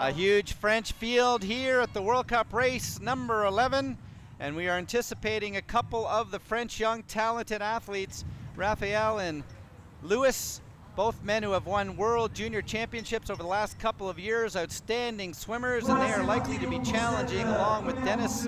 A huge French field here at the World Cup race number 11, and we are anticipating a couple of the French young talented athletes, Raphael and Louis, both men who have won World Junior Championships over the last couple of years, outstanding swimmers, and they are likely to be challenging along with Dennis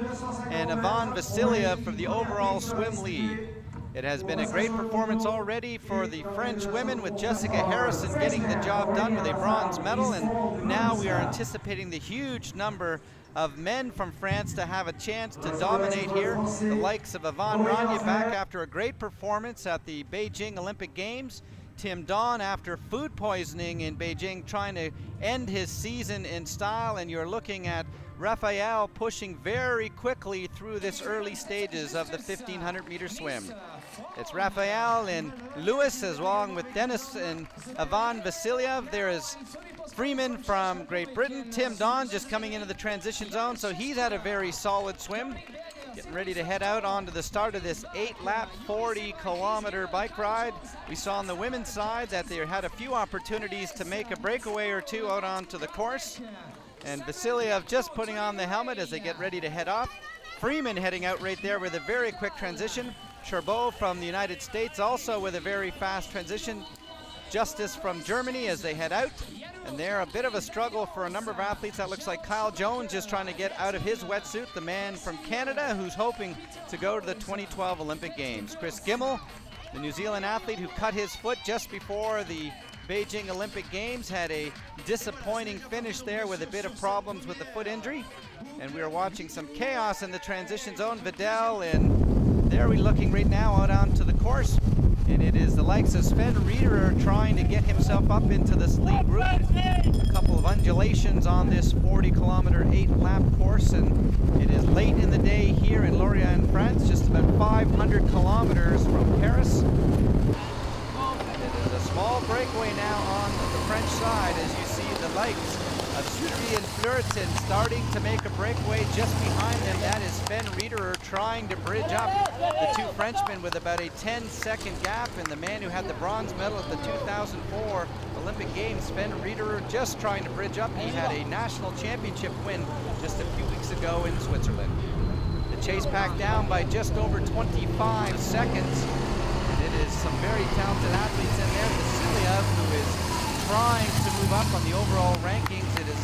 and Iván Vasilev for the overall swim lead. It has been a great performance already for the French women, with Jessica Harrison getting the job done with a bronze medal, and now we are anticipating the huge number of men from France to have a chance to dominate here. The likes of Yvan Rania back after a great performance at the Beijing Olympic Games. Tim Don, after food poisoning in Beijing, trying to end his season in style, and you're looking at Raphael pushing very quickly through this early stages of the 1500-meter swim. It's Raphael and Louis, as along with Dennis and Iván Vasilev. There is Freeman from Great Britain. Tim Don just coming into the transition zone, so he's had a very solid swim. Getting ready to head out onto the start of this 8-lap, 40-kilometer bike ride. We saw on the women's side that they had a few opportunities to make a breakaway or two out onto the course. And Vasiliev just putting on the helmet as they get ready to head off. Freeman heading out right there with a very quick transition. Cherbeau from the United States also with a very fast transition. Justice from Germany as they head out. And they're a bit of a struggle for a number of athletes. That looks like Kyle Jones just trying to get out of his wetsuit, the man from Canada who's hoping to go to the 2012 Olympic Games. Chris Gimel, the New Zealand athlete who cut his foot just before the Beijing Olympic Games, had a disappointing finish there with a bit of problems with the foot injury. And we are watching some chaos in the transition zone. Vidal, and there we're looking right now out onto the course. And it is the likes of Sven Riederer trying to get himself up into this lead group. A couple of undulations on this 40-kilometer, 8-lap course, and it is late in the day here in Lorient, France, just about 500 kilometers from Paris. And it is a small breakaway now on the French side as you see the likes of Sudery and Fleuriton starting to make a breakaway. Just behind them, that is Sven Riederer trying to bridge up the two Frenchmen with about a 10-second gap, and the man who had the bronze medal at the 2004 Olympic Games, Sven Riederer, just trying to bridge up. He had a national championship win just a few weeks ago in Switzerland. The chase pack down by just over 25 seconds, and it is some very talented athletes in there. Vasiliev, who is trying to move up on the overall rankings. It is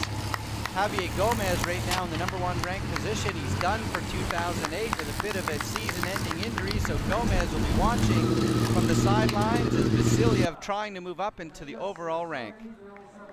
Javier Gomez right now in the #1 ranked position. He's done for 2008 with a bit of a season-ending injury, so Gomez will be watching from the sidelines as Vasiliev trying to move up into the overall rank.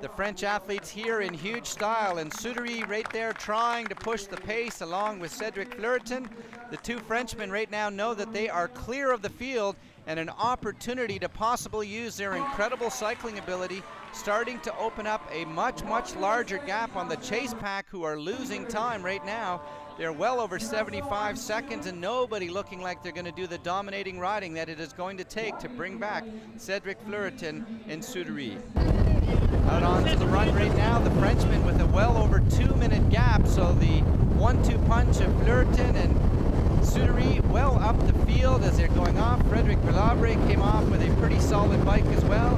The French athletes here in huge style, and Sudery right there trying to push the pace along with Cedric Fleuriton. The two Frenchmen right now know that they are clear of the field and an opportunity to possibly use their incredible cycling ability, starting to open up a much, much larger gap on the chase pack, who are losing time right now. They're well over 75 seconds, and nobody looking like they're going to do the dominating riding that it is going to take to bring back Cedric Fleuriton and Sudery. Out onto the run right now, the Frenchman with a well over 2-minute gap, so the 1-2 punch of Fleuriton and Sudery well up the field as they're going off. Frederic Villabre came off with a pretty solid bike as well.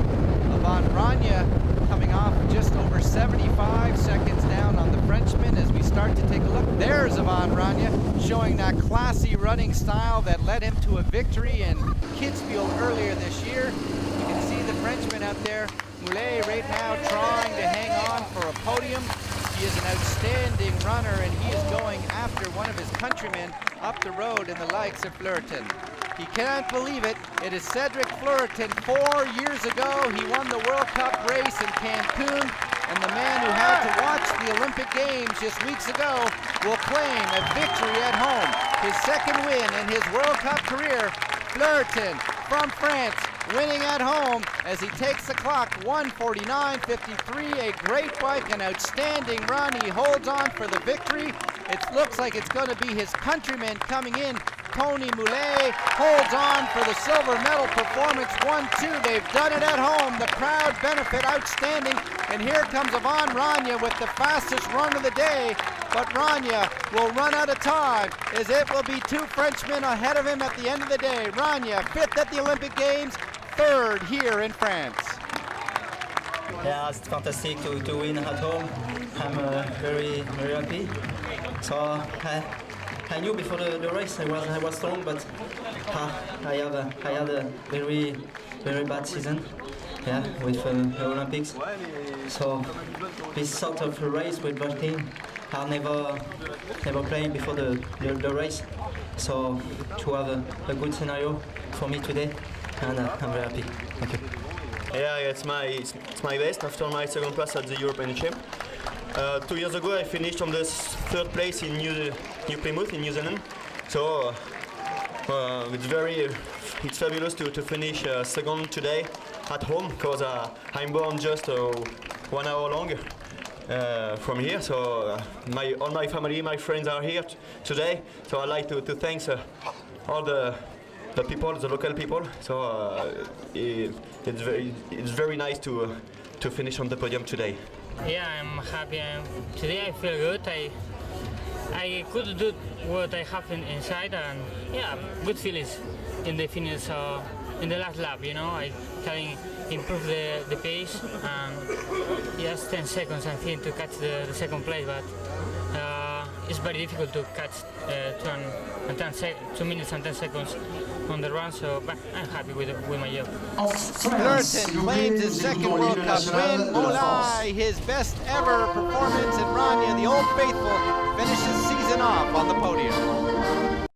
Yvan Rania coming off just over 75 seconds down on the Frenchman as we start to take a look. There's Yvan Rania showing that classy running style that led him to a victory in Kitzbühel earlier this year. You can see the Frenchman out there, Moulet, right now trying to hang on for a podium. He is an outstanding runner, and he is going after one of his countrymen up the road in the likes of Fleuriton. He can't believe it. It is Cedric Fleuriton. 4 years ago, he won the World Cup race in Cancun, and the man who had to watch the Olympic Games just weeks ago will claim a victory at home. His second win in his World Cup career. Fleuriton from France, winning at home as he takes the clock, 1:49.53, a great bike, an outstanding run. He holds on for the victory. It looks like it's going to be his countryman coming in. Tony Moulet holds on for the silver medal performance, 1-2. They've done it at home. The crowd benefit outstanding. And here comes Yvan Rania with the fastest run of the day. But Rania will run out of time as it will be two Frenchmen ahead of him at the end of the day. Rania, 5th at the Olympic Games, 3rd here in France. Yeah, it's fantastic to win at home. I'm very happy. So I knew before the race I was strong, but I had a very bad season. Yeah, with the Olympics. So this sort of race with the team, I never played before the race. So to have a good scenario for me today, and I'm very happy. Thank you. Yeah, it's my best after my second place at the European Champ. 2 years ago, I finished on the third place in New Plymouth in New Zealand. So it's fabulous to finish second today at home, because I'm born just 1 hour long from here. So all my family, my friends are here today. So I'd like to thank all the people, the local people. So it's very nice to finish on the podium today. Yeah, I'm happy. Today I feel good. I could do what I have inside, and yeah, good feelings in the finish. In the last lap, you know, I can improve the pace, and just 10 seconds I think to catch the second place, but it's very difficult to catch 2 minutes and 10 seconds on the run, so but I'm happy with my job. Lurton claims his second World Cup win. Molay, his best ever performance, and Rania, the Old Faithful, finishes season off on the podium.